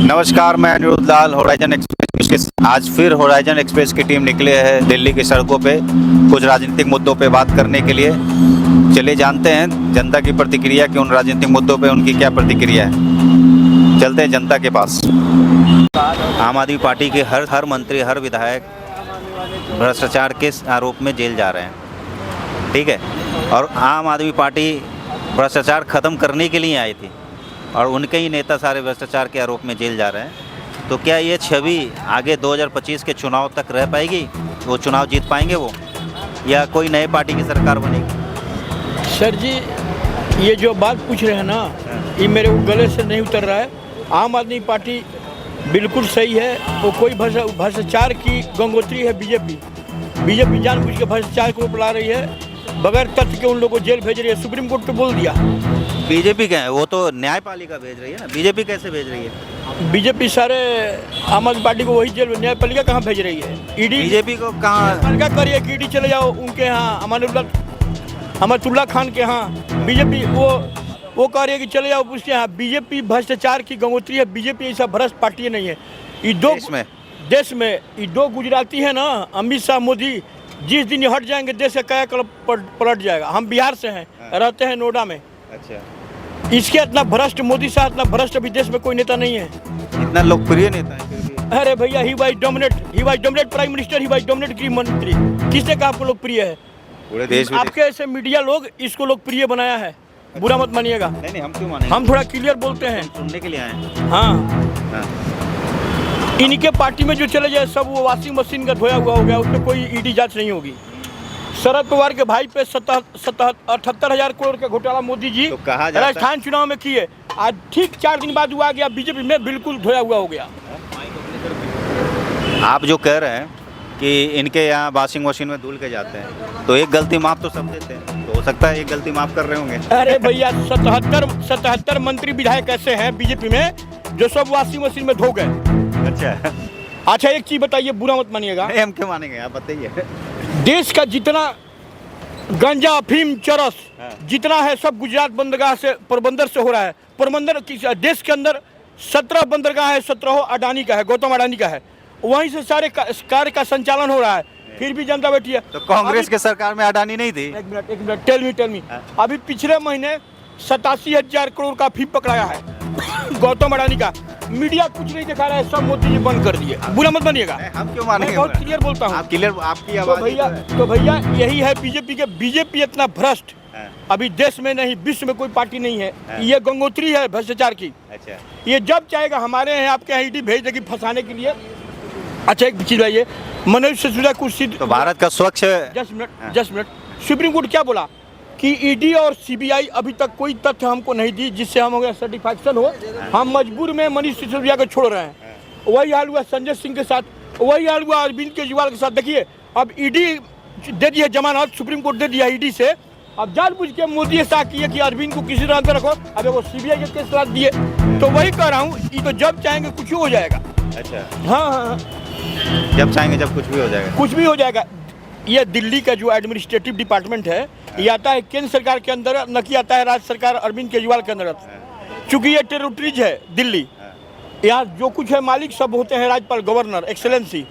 नमस्कार, मैं अनिरुद्ध लाल horizon express के आज फिर होराइजन एक्सप्रेस की टीम निकले हैं दिल्ली की सड़कों पे कुछ राजनीतिक मुद्दों पे बात करने के लिए। चलिए जानते हैं जनता की प्रतिक्रिया कि उन राजनीतिक मुद्दों पे उनकी क्या प्रतिक्रिया है। चलते हैं जनता के पास। आम आदमी पार्टी के हर मंत्री, हर विधायक भ्रष्टाचार के आरोप में जेल जा रहे हैं, ठीक है। और आम आदमी पार्टी भ्रष्टाचार ख़त्म करने के लिए आई थी और उनके ही नेता सारे भ्रष्टाचार के आरोप में जेल जा रहे हैं। तो क्या ये छवि आगे 2025 के चुनाव तक रह पाएगी? वो चुनाव जीत पाएंगे वो, या कोई नए पार्टी की सरकार बनेगी? सर जी, ये जो बात पूछ रहे हैं ना, ये मेरे को गले से नहीं उतर रहा है। आम आदमी पार्टी बिल्कुल सही है। वो कोई भ्रष्टाचार की गंगोत्री है बीजेपी जानबूझ के भ्रष्टाचार को बुला रही है, बगैर तथ्य के उन लोगों को जेल भेज रही है। सुप्रीम कोर्ट तो बोल दिया। बीजेपी क्या है? वो तो न्यायपालिका भेज रही है ना, बीजेपी कैसे भेज रही है? बीजेपी सारे आम आदमी पार्टी को वही जेल, न्यायपालिका कहाँ भेज रही है? ईडी बीजेपी को कहाँ न्यायपालिका कर रही है कि ईडी चले जाओ उनके यहाँ, अमानुल्लाह खान के यहाँ। बीजेपी वो कह रही है कि चले जाओ उसके यहाँ। बीजेपी भ्रष्टाचार की गंगोत्री है। बीजेपी ऐसा भ्रष्ट पार्टी नहीं है। ये देश में ये दो गुजराती है ना, अमित शाह, मोदी, जिस दिन ये हट जाएंगे देश का कायाकल्प पलट जाएगा। हम बिहार से हैं, रहते हैं नोएडा में। अच्छा, इसके इतना भ्रष्ट मोदी साहब, इतना भ्रष्ट अभी देश में कोई नेता नहीं है। इतना लोकप्रिय नेता है फिर भी। अरे भैया, he was dominate prime minister, he was dominate गृह मंत्री। किसने कहा आपको लोकप्रिय है? पूरे देश में आपके ऐसे मीडिया लोग इसको लोकप्रिय बनाया है। बुरा मत मानिएगा। नहीं, हम क्यों मानेंगे? हम थोड़ा क्लियर बोलते हैं, सुनने के लिए आए हैं। हाँ। इनके पार्टी में जो चले जाए सब वो वॉशिंग मशीन का धोया हुआ हो गया, उसमें कोई ईडी जांच नहीं होगी। शरद पवार के भाई पे 78,000 करोड़ का घोटाला मोदी जी तो कहा जाता राजस्थान चुनाव में किए। आज ठीक 4 दिन बाद हुआ गया, बीजेपी में बिल्कुल धोया हुआ हो गया। आप जो कह रहे हैं कि इनके यहाँ वॉशिंग मशीन में धुल के जाते हैं, तो एक गलती माफ तो सब देते हैं, तो हो सकता है एक गलती माफ कर रहे होंगे। अरे भैया, 77 मंत्री विधायक ऐसे हैं बीजेपी में जो सब वॉशिंग मशीन में धो गए। अच्छा, एक चीज बताइए, बुरा मत मानिएगा। हम क्यों मानेंगे, आप बताइए। देश का जितना गांजा, अफीम, चरस जितना है सब गुजरात बंदरगाह से, पोरबंदर से हो रहा है। देश के अंदर 17 बंदरगाह है, 17 अडानी का है, गौतम अडानी का है। वहीं से सारे कार्य का संचालन हो रहा है, फिर भी जनता बैठी है। तो कांग्रेस के सरकार में अडानी नहीं थी? एक मिनट, टेल मी। अभी पिछले महीने 87,000 करोड़ का फीम पकड़ाया है गौतम अडानी का। मीडिया कुछ नहीं दिखा रहा है, सब मोदी जी बंद कर दिए। बुरा मत मानिएगा। हम क्यों मानेंगे? बहुत क्लियर बोलता हूँ। आप क्लियर, आपकी आवाज तो भैया यही है बीजेपी इतना भ्रष्ट अभी देश में नहीं, विश्व में कोई पार्टी नहीं है। ये गंगोत्री है भ्रष्टाचार की। अच्छा, ये जब चाहेगा हमारे यहाँ आपके यहाँ ईडी भेज देगी फंसाने के लिए। अच्छा, एक चीज है, मनोज सिसोदिया कुर्सी तो भारत का स्वच्छ। 10 मिनट। सुप्रीम कोर्ट क्या बोला कि ईडी और सीबीआई अभी तक कोई तथ्य हमको नहीं दी जिससे हम सर्टिफिकेशन हो। हम मजबूर में मनीष सिसोदिया को छोड़ रहे हैं। वही हाल हुआ संजय सिंह के साथ, वही हाल हुआ अरविंद केजरीवाल के साथ। देखिए, अब ईडी दे दी है जमानत, सुप्रीम कोर्ट दे दिया ईडी से। अब जानबूझ के मोदी ऐसा किए कि अरविंद को किसी तरह अंदर रखो। अबे वो सीबीआई के केस लाद दिए। तो वही कह रहा हूँ, ये तो जब चाहेंगे कुछ हो जाएगा। अच्छा, हाँ, जब चाहेंगे जब कुछ भी हो जाएगा। कुछ भी हो जाएगा। ये दिल्ली का जो एडमिनिस्ट्रेटिव डिपार्टमेंट है, ये आता है केंद्र सरकार के अंदर, न कि आता है राज्य सरकार अरविंद केजरीवाल के अंदर। चूंकि ये टेरिटरीज है दिल्ली, यहाँ जो कुछ है मालिक सब होते हैं राज्यपाल, गवर्नर, एक्सेलेंसी।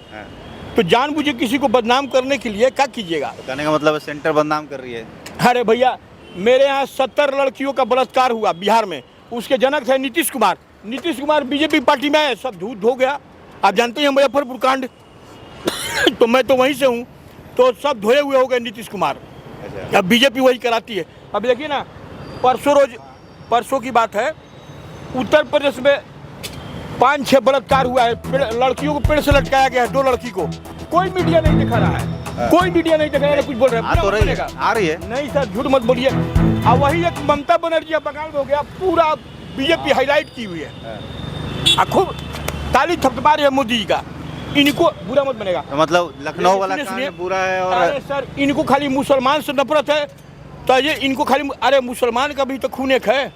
तो जानबूझे किसी को बदनाम करने के लिए क्या कीजिएगा? कहने का मतलब सेंटर बदनाम कर रही है। अरे भैया, मेरे यहाँ 70 लड़कियों का बलात्कार हुआ बिहार में। उसके जनक है नीतीश कुमार बीजेपी पार्टी में है, सब धूत हो गया। आप जानते हैं मुजफ्फरपुर कांड तो मैं तो वहीं से हूँ, तो सब धोए हुए हो गए नीतीश कुमार। अब बीजेपी वही कराती है। अब देखिए ना, परसों की बात है, उत्तर प्रदेश में 5-6 बलात्कार हुआ है। लड़कियों को पेड़ से लटकाया गया है, 2 लड़की को। कोई मीडिया नहीं दिखा रहा है, कोई मीडिया नहीं दिखा रहा है। कुछ बोल रहे हैं आ रही है। नहीं सर, झूठ मत बोलिए। अब वही एक ममता बनर्जी बंगाल में हो गया, पूरा बीजेपी हाईलाइट की हुई है। खूब ताली थपथपा रही है मोदी जी का। इनको बुरा मत बनेगा। तो मतलब लखनऊ वाला कांड बुरा है। और अरे सर, इनको खाली मुसलमान से नफरत है, तो ये इनको खाली, अरे मुसलमान का भी तो खून एक है।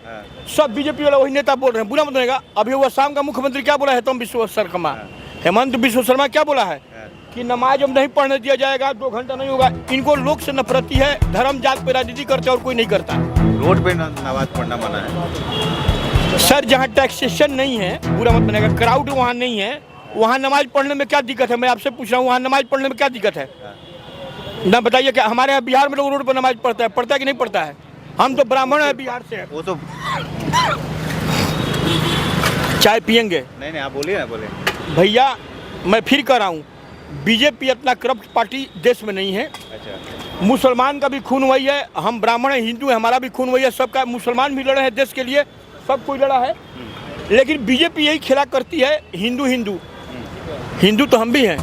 सब बीजेपी वाला वही नेता बोल रहे हैं, बुरा मत बनेगा। अभी वो असम का मुख्यमंत्री क्या बोला है, हेमंत बिश्व शर्मा क्या बोला है कि नमाज अब नहीं पढ़ने दिया जाएगा, 2 घंटा नहीं होगा। इनको लोग से नफरती है, धर्म जात पे राजनीति करते और कोई नहीं करता। रोड पे नमाज पढ़ना मना है। सर जहाँ टैक्सेशन नहीं है, बुरा मत बनेगा, क्राउड वहाँ नहीं है, वहाँ नमाज पढ़ने में क्या दिक्कत है? मैं आपसे पूछ रहा हूँ, वहाँ नमाज पढ़ने में क्या दिक्कत है? ना बताइए। क्या हमारे यहाँ बिहार में लोग रोड पर नमाज पढ़ता है कि नहीं पढ़ता है? हम तो ब्राह्मण है, बिहार से है। वो तो चाय पियेंगे? नहीं आप बोलिए ना, बोलिए। भैया मैं फिर कह रहा हूँ, बीजेपी इतना करप्ट पार्टी देश में नहीं है। अच्छा। मुसलमान का भी खून वही है, हम ब्राह्मण हैं, हिंदू है, हमारा भी खून वही है, सबका। मुसलमान भी लड़े हैं देश के लिए, सब कोई लड़ा है। लेकिन बीजेपी यही खेला करती है, हिंदू हिंदू। हिंदू तो हम भी हैं,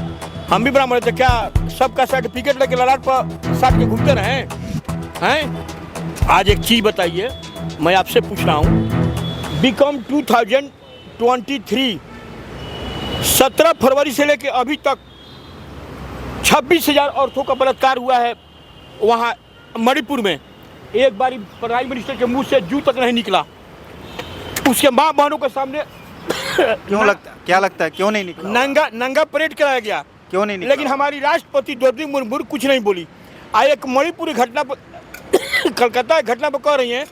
हम भी ब्राह्मण थे। क्या सबका सर्टिफिकेट लेके ललाट पर साथ के घूमते रहे हैं? आज एक चीज़ बताइए, मैं आपसे पूछ रहा हूँ, बीकॉम 2023 17 फरवरी से लेके अभी तक 26,000 औरतों का बलात्कार हुआ है वहाँ मणिपुर में। एक बारी प्राइम मिनिस्टर के मुंह से जू तक नहीं निकला, उसके माँ बहनों के सामने क्या लगता है क्यों नहीं निकला? नंगा परेड कराया गया, क्यों नहीं निकला? लेकिन हमारी राष्ट्रपति द्रौपदी मुर्मू कुछ नहीं बोली। आज एक मणिपुरी घटना पर कलकत्ता की घटना पर कह रही हैं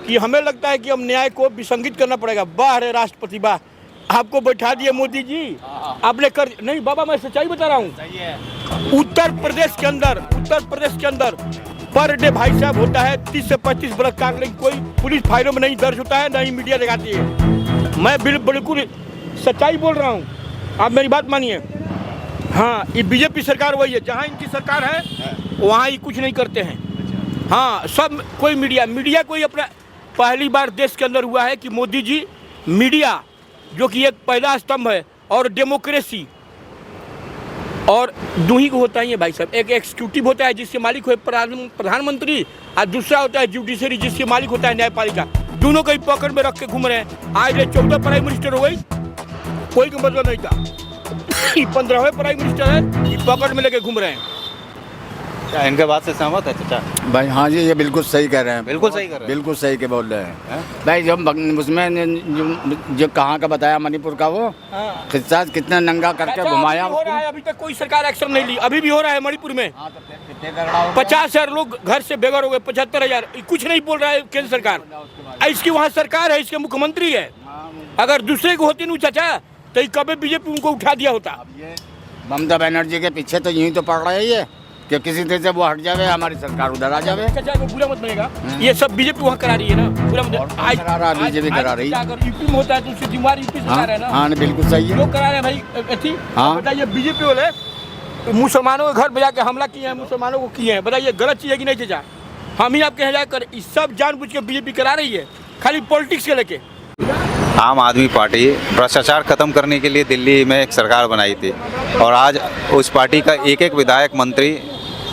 कि हमें लगता है कि हम न्याय को विसंगित करना पड़ेगा। वाह रे राष्ट्रपति वाह, आपको बैठा दिए मोदी जी, आपने कर नहीं बाबा, मैं सच्चाई बता रहा हूँ। उत्तर प्रदेश के अंदर पर डे भाई साहब होता है 30 से 35 बलात्कार, लेकिन कोई पुलिस फाइलों में नहीं दर्ज होता है, नहीं मीडिया दिखाती है। मैं बिल्कुल सच्चाई बोल रहा हूँ, आप मेरी बात मानिए। हाँ, ये बीजेपी सरकार वही है, जहाँ इनकी सरकार है वहाँ ही कुछ नहीं करते हैं। हाँ, सब कोई मीडिया कोई अपना, पहली बार देश के अंदर हुआ है कि मोदी जी मीडिया, जो कि एक पहला स्तंभ है, और डेमोक्रेसी और दो ही को होता ही है भाई साहब। एक एग्जीक्यूटिव होता है जिसके मालिक हो प्रधानमंत्री, और दूसरा होता है जुडिशरी जिसके मालिक होता है न्यायपालिका। दोनों को ही पकड़ में रख के घूम रहे हैं। आज 14 प्राइम मिनिस्टर हो गई, कोई का मतलब नहीं था। 15वें प्राइम मिनिस्टर है, ये पकड़ में लेके घूम रहे हैं। क्या इनके बात से सहमत है चाचा? भाई हाँ जी, ये बिल्कुल सही कह रहे हैं। बिल्कुल सही कर रहे हैं। बिल्कुल सही के बोल रहे हैं। भाई जब उसमें जो कहाँ का बताया मणिपुर का, वो किस्सा कितना नंगा करके घुमाया। हो रहा है, अभी तक कोई सरकार एक्शन नहीं ली, अभी भी हो रहा है मणिपुर में। 50,000 लोग घर से बेघर हो गए, 75,000, कुछ नहीं बोल रहा है केंद्र सरकार। इसकी वहाँ सरकार है, इसके मुख्यमंत्री है। अगर दूसरे को होती नहीं चाचा तो कभी बीजेपी उनको उठा दिया होता। ममता बनर्जी के पीछे तो यही तो पड़ रहा है ये, कि किसी तरह से वो हट जावे, हमारी सरकार उधर आ जावे। बुरा मत बनेगा, ये सब बीजेपी वहाँ करा रही है ना। बुरा मत बीजेपी करा रही है। अगर यूपी में होता है तो उसकी जिम्मेदारी यूपी सरकार है ना। हाँ बिल्कुल सही है, लोग करा रहे हैं भाई। ठीक, बताइए बीजेपी वाले मुसलमानों के घर में जाके हमला किए हैं, मुसलमानों को किए हैं, बताइए गलत चीज है कि नहीं चाचा? हम ही आपके यहाँ जाकर सब जानबूझ के बीजेपी करा रही है, खाली पॉलिटिक्स के लेके। आम आदमी पार्टी भ्रष्टाचार खत्म करने के लिए दिल्ली में एक सरकार बनाई थी, और आज उस पार्टी का एक विधायक मंत्री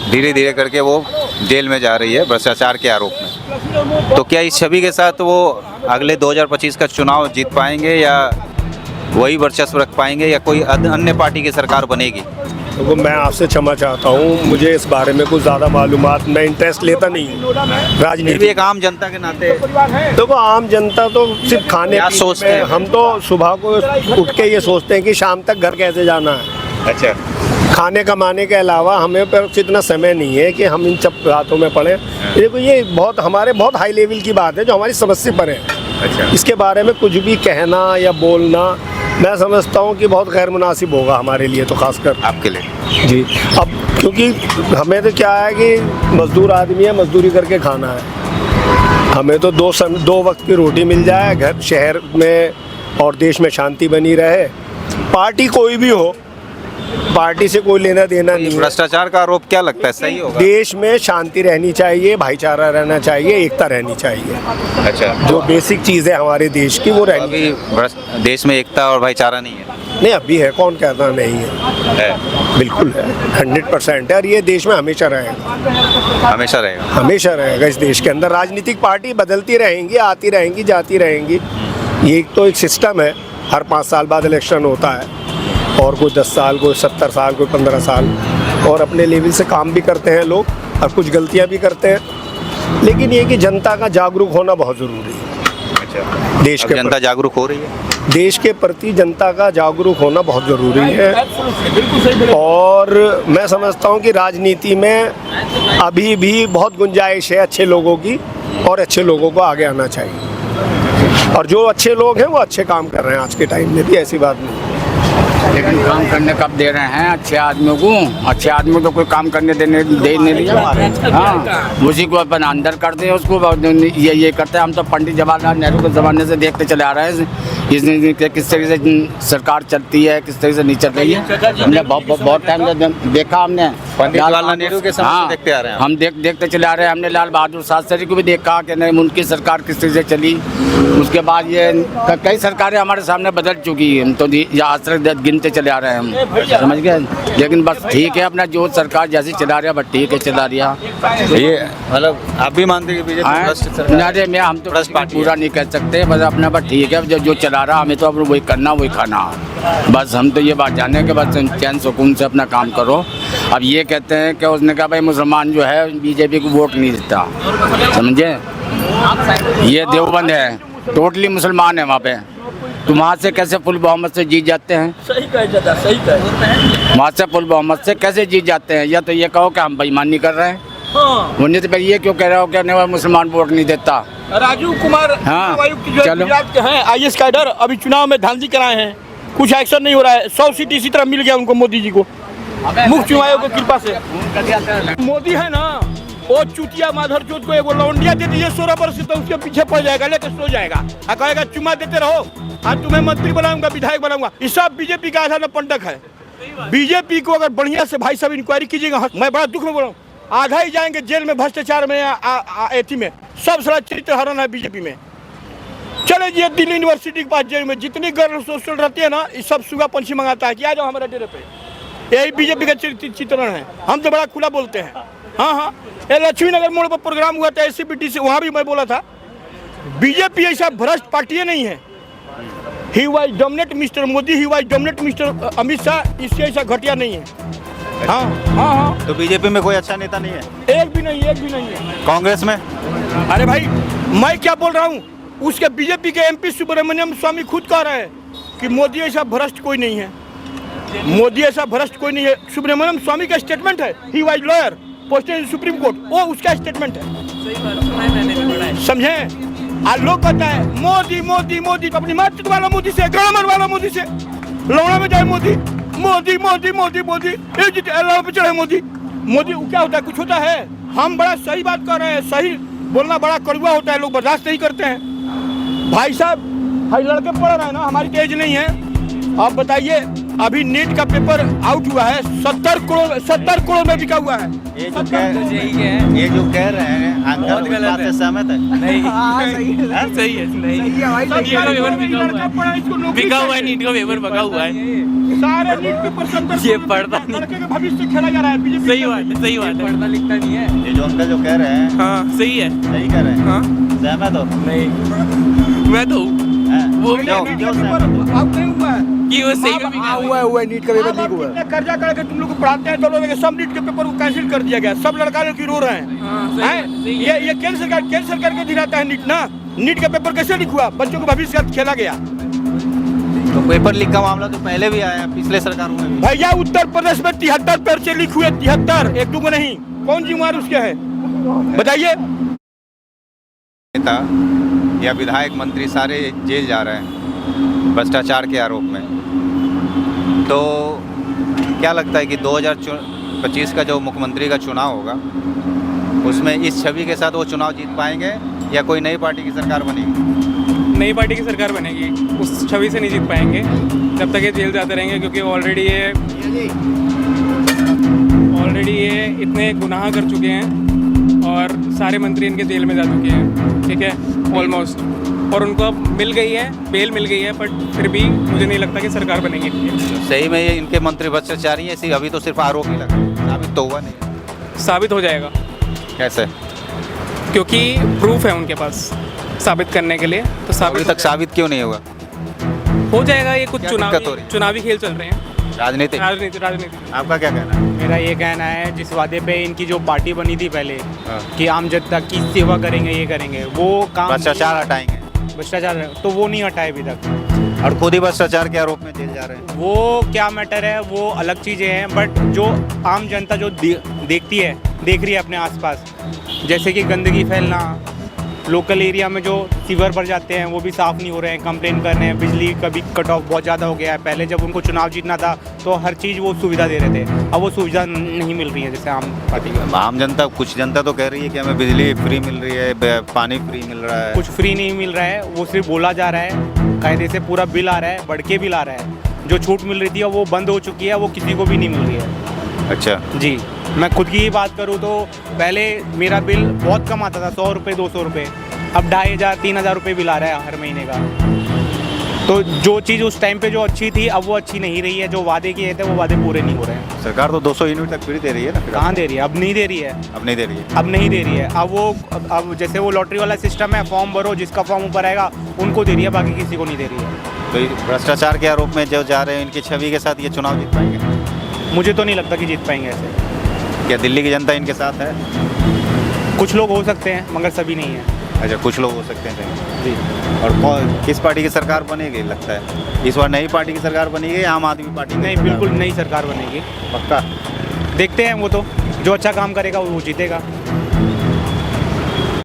धीरे धीरे करके वो जेल में जा रही है भ्रष्टाचार के आरोप में। तो क्या इस छवि के साथ वो अगले 2025 का चुनाव जीत पाएंगे, या वही वर्चस्व रख पाएंगे, या कोई अन्य पार्टी की सरकार बनेगी? तो मैं आपसे क्षमा चाहता हूँ, मुझे इस बारे में कुछ ज़्यादा मालूमात, मैं इंटरेस्ट लेता नहीं राजनीति। एक आम जनता के नाते देखो, आम जनता तो सिर्फ खाने पीने सोचते हैं? हम तो सुबह को उठ के ये सोचते हैं कि शाम तक घर कैसे जाना है। अच्छा, खाने कमाने के अलावा हमें पर इतना समय नहीं है कि हम इन सब बातों में पड़े। देखो, ये बहुत हाई लेवल की बात है जो हमारी समझ से परे है। अच्छा, इसके बारे में कुछ भी कहना या बोलना मैं समझता हूँ कि बहुत गैर मुनासिब होगा हमारे लिए, तो खासकर आपके लिए जी। अब क्योंकि हमें तो क्या है कि मजदूर आदमी है, मजदूरी करके खाना है। हमें तो दो वक्त की रोटी मिल जाए, घर शहर में और देश में शांति बनी रहे। पार्टी कोई भी हो, पार्टी से कोई लेना देना नहीं है। भ्रष्टाचार का आरोप क्या लगता है सही होगा? देश में शांति रहनी चाहिए, भाईचारा रहना चाहिए, एकता रहनी चाहिए। अच्छा, जो बेसिक चीज़ है हमारे देश की वो रहनी। अभी देश में एकता और भाईचारा नहीं है? नहीं, अभी है, कौन कहता नहीं है? बिल्कुल है, 100% है, और ये देश में हमेशा रहेगा। हमेशा रहेगा? हमेशा रहेगा। इस देश के अंदर राजनीतिक पार्टी बदलती रहेंगी, आती रहेंगी, जाती रहेंगी। ये तो एक सिस्टम है, हर 5 साल बाद इलेक्शन होता है, और कोई 10 साल, कोई 70 साल, कोई 15 साल, और अपने लेवल से काम भी करते हैं लोग, और कुछ गलतियां भी करते हैं। लेकिन ये कि जनता का जागरूक होना बहुत ज़रूरी है। अच्छा, देश के जनता जागरूक हो रही है? देश के प्रति जनता का जागरूक होना बहुत ज़रूरी है, और मैं समझता हूँ कि राजनीति में अभी भी बहुत गुंजाइश है अच्छे लोगों की, और अच्छे लोगों को आगे आना चाहिए। और जो अच्छे लोग हैं वो अच्छे काम कर रहे हैं आज के टाइम में भी, ऐसी बात नहीं। लेकिन काम करने कब दे रहे हैं अच्छे आदमियों को? अच्छे आदमियों को कोई काम करने दे नहीं रही। हाँ, उसी को अपन अंदर कर दे, उसको ये करते हैं। हम तो पंडित जवाहरलाल नेहरू के ज़माने से देखते चले आ रहे हैं किस तरीके से सरकार चलती है, किस तरीके से नहीं चल रही है। हमने बहुत टाइम से देखा, हमने पंडित जवाहरलाल नेहरू के समय से देखते आ रहे हैं। हम देखते चले आ रहे हैं। हमने लाल बहादुर शास्त्री को भी देखा कि नहीं, उनकी सरकार किस तरीके से चली। उसके बाद ये कई सरकारें हमारे सामने बदल चुकी है, हम तो आज तक गिनते चले आ रहे हैं हम, समझ गए। लेकिन बस ठीक है, अपना जो सरकार जैसी चला रहा है बस ठीक है, चला रहा। ये मतलब आप भी मानते हैं कि बीजेपी अरे मैं हम तो पूरा नहीं कह सकते, बस अपना बस ठीक है, जो चला रहा हमें तो अब वही करना वही खाना। बस हम तो ये बात जाने के बस चैन सुकून से अपना काम करो। अब ये कहते हैं कि उसने कहा भाई मुसलमान जो है बीजेपी को वोट नहीं देता, समझे। ये देवबंद है, टोटली मुसलमान है वहाँ पे, तो वहाँ से कैसे फुल बहुमत से जीत जाते हैं? सही कह, सही कह। वहाँ से फुल बहुमत से कैसे जीत जाते हैं? या तो ये कहो कि हम बेईमानी कर रहे हैं, हाँ। उन्हें तो ये क्यों कह रहे हो कि नहीं मुसलमान वोट नहीं देता? राजीव कुमार हाँ, आयुक्त जो चलो। गुजरात के हैं, IAS कैडर, अभी चुनाव में धांधली कराए हैं, कुछ एक्शन नहीं हो रहा है। 100 सीट इसी तरह मिल गया उनको, मोदी जी को, मुख्य चुनाव आयोग की कृपा से। मोदी है ना, वो चुतिया माधर चौथ को एगो लौंडिया दे दीजिए 16 वर्ष से, तो उसके पीछे पड़ जाएगा, लेकर सो जाएगा और कहेगा चुमा देते रहो, आज तुम्हें मंत्री बनाऊंगा, विधायक बनाऊंगा। ये सब बीजेपी का आधा नपंडक है। बीजेपी को अगर बढ़िया से भाई साहब इंक्वायरी कीजिएगा, मैं बड़ा दुख में बोल रहा हूँ, आधा ही जाएंगे जेल में, भ्रष्टाचार में, एथी में, सब सारा चरित्र हरण है बीजेपी में। चले जी दिल्ली यूनिवर्सिटी के पास जेल में जितनी गर्ल्स हॉस्टल रहती है ना, ये सब सुगा पंछी मंगाता है कि आ जाओ हमारे डेरे पे। यही बीजेपी का चित्रण है। हम तो बड़ा खुला बोलते हैं। हाँ हाँ, ये लक्ष्मी नगर मोड़ पर प्रोग्राम हुआ था SCPT से, वहाँ भी मैं बोला था बीजेपी ऐसा भ्रष्ट पार्टी नहीं है। He was dominate mister Modi, he was dominate mister Amit Shah, इससे ऐसा घटिया नहीं है। हाँ हाँ हाँ, तो बीजेपी में कोई अच्छा नेता नहीं है? एक भी नहीं, एक भी नहीं है। कांग्रेस में? अरे भाई मैं क्या बोल रहा हूँ, उसके बीजेपी के MP सुब्रमण्यम स्वामी खुद कह रहे हैं कि मोदी ऐसा भ्रष्ट कोई नहीं है, मोदी ऐसा भ्रष्ट कोई नहीं है। सुब्रमण्यम स्वामी का स्टेटमेंट है, he was lawyer posted in supreme court, वो उसका स्टेटमेंट है, समझे। आज लोग कहता है मोदी मोदी मोदी, तो अपनी मातृत्व वाला मोदी से, ग्रामर वाला मोदी से लौड़ा में जाए मोदी मोदी मोदी मोदी मोदी, अल्लाह पे चढ़े मोदी मोदी। क्या होता है, कुछ होता है? हम बड़ा सही बात कर रहे हैं, सही बोलना बड़ा कड़वा होता है, लोग बर्दाश्त नहीं करते हैं। भाई साहब भाई लड़के पढ़ रहे हैं ना, हमारी तेज नहीं है। आप बताइए, अभी नीट का पेपर आउट हुआ है, 70 करोड़ में बिका हुआ है। ये जो कह रहे हैं अंकल, उस बात से सहमत है? नहीं, सही है, बिका हुआ है, नीट का पेपर बका हुआ है। सारे नीट पेपर 70 ये पढ़ता लड़के के भविष्य खेला जा रहा है। सही बात है, सही बात है, पढ़ता लिखता नहीं है। ये जो अंकल जो कह रहे हैं, हाँ सही है, सही कह रहे हैं। हाँ सहमत हो? नहीं, मैं तो वो नीट का पेपर आउट नहीं हुआ है कि वो सही में बिका हुआ है। हुआ है, नीट का पेपर लीक हुआ है। कर्जा करके तुम लोग को पढ़ाते हैं, तो लोग सब नीट के पेपर को कैंसिल कर दिया गया, सब लड़का लड़की रो रहे हैं। हाँ, सही है, सही है। ये केंद्र सरकार के दिन आता है नीट ना। नीट का पेपर कैसे लीक हुआ? बच्चों को भविष्य खेला गया। तो पेपर लीक का मामला तो पहले भी आया, पिछले सरकारों में भी। भैया उत्तर प्रदेश में 73 पर्चे लीक हुए, 73, एक दो को नहीं। कौन जिम्मेवार उसके है बताइए? नेता या विधायक मंत्री सारे जेल जा रहे हैं भ्रष्टाचार के आरोप में। तो क्या लगता है कि 2025 का जो मुख्यमंत्री का चुनाव होगा, उसमें इस छवि के साथ वो चुनाव जीत पाएंगे या कोई नई पार्टी की सरकार बनेगी? नई पार्टी की सरकार बनेगी, उस छवि से नहीं जीत पाएंगे जब तक ये जेल जाते रहेंगे, क्योंकि ऑलरेडी ये इतने गुनाह कर चुके हैं और सारे मंत्री इनके जेल में जा चुके हैं, ठीक है, ऑलमोस्ट। और उनको अब मिल गई है, बेल मिल गई है, बट फिर भी मुझे नहीं लगता कि सरकार बनेगी। सही में ये इनके मंत्री भ्रष्टाचारी हैं? इसी अभी तो सिर्फ आरोप ही लगा, साबित तो हुआ नहीं। साबित हो जाएगा। कैसे? क्योंकि प्रूफ है उनके पास साबित करने के लिए, तो अभी साबित तक साबित क्यों नहीं हुआ? हो जाएगा। ये कुछ क्या दिक्कत हो रही है? चुनावी खेल चल रहे हैं, राजनीति। राजनीति। आपका क्या कहना है? मेरा ये कहना है, जिस वादे पे इनकी जो पार्टी बनी थी पहले हाँ। कि आम जनता की सेवा करेंगे, ये करेंगे, वो काम भ्रष्टाचार हटाएंगे, भ्रष्टाचार तो वो नहीं हटाए अभी तक, और खुद ही भ्रष्टाचार के आरोप में जेल जा रहे हैं। वो क्या मैटर है, वो अलग चीज़ें हैं। बट जो आम जनता जो देखती है, देख रही है अपने आसपास, जैसे कि गंदगी फैलना, लोकल एरिया में जो सीवर भर जाते हैं वो भी साफ़ नहीं हो रहे हैं, कंप्लेन कर रहे हैं। बिजली का भी कट ऑफ बहुत ज़्यादा हो गया है। पहले जब उनको चुनाव जीतना था तो हर चीज़ वो सुविधा दे रहे थे, अब वो सुविधा नहीं मिल रही है जैसे आम पार्टी को। आम जनता, कुछ जनता तो कह रही है कि हमें बिजली फ्री मिल रही है, पानी फ्री मिल रहा है। कुछ फ्री नहीं मिल रहा है, वो सिर्फ बोला जा रहा है, कायदे से पूरा बिल आ रहा है, बढ़ के बिल आ रहा है। जो छूट मिल रही थी वो बंद हो चुकी है, वो किसी को भी नहीं मिल रही है। अच्छा जी, मैं खुद की ही बात करूँ तो पहले मेरा बिल बहुत कम आता था, 100 रुपये 200 रुपये, अब 2500-3000 रुपये बिल आ रहा है हर महीने का। तो जो चीज़ उस टाइम पे जो अच्छी थी अब वो अच्छी नहीं रही है। जो वादे किए थे वो वादे पूरे नहीं हो रहे हैं। सरकार तो 200 यूनिट तक फ्री दे रही है ना। कहाँ दे रही है? अब नहीं दे रही है। अब नहीं दे रही है। अब नहीं दे रही है। अब जैसे वो लॉटरी वाला सिस्टम है, फॉर्म भरो, जिसका फॉर्म ऊपर आएगा उनको दे रही है, बाकी किसी को नहीं दे रही है। तो ये भ्रष्टाचार के आरोप में जो जा रहे हैं, इनकी छवि के साथ ये चुनाव जीत पाएंगे? मुझे तो नहीं लगता कि जीत पाएंगे ऐसे। क्या दिल्ली की जनता इनके साथ है? कुछ लोग हो सकते हैं मगर सभी नहीं है। अच्छा, कुछ लोग हो सकते हैं जी। और किस पार्टी की सरकार बनेगी लगता है? इस बार नई पार्टी की सरकार बनेगी या आम आदमी पार्टी की? नहीं, बिल्कुल नई सरकार बनेगी। पक्का? देखते हैं, वो तो जो अच्छा काम करेगा वो जीतेगा।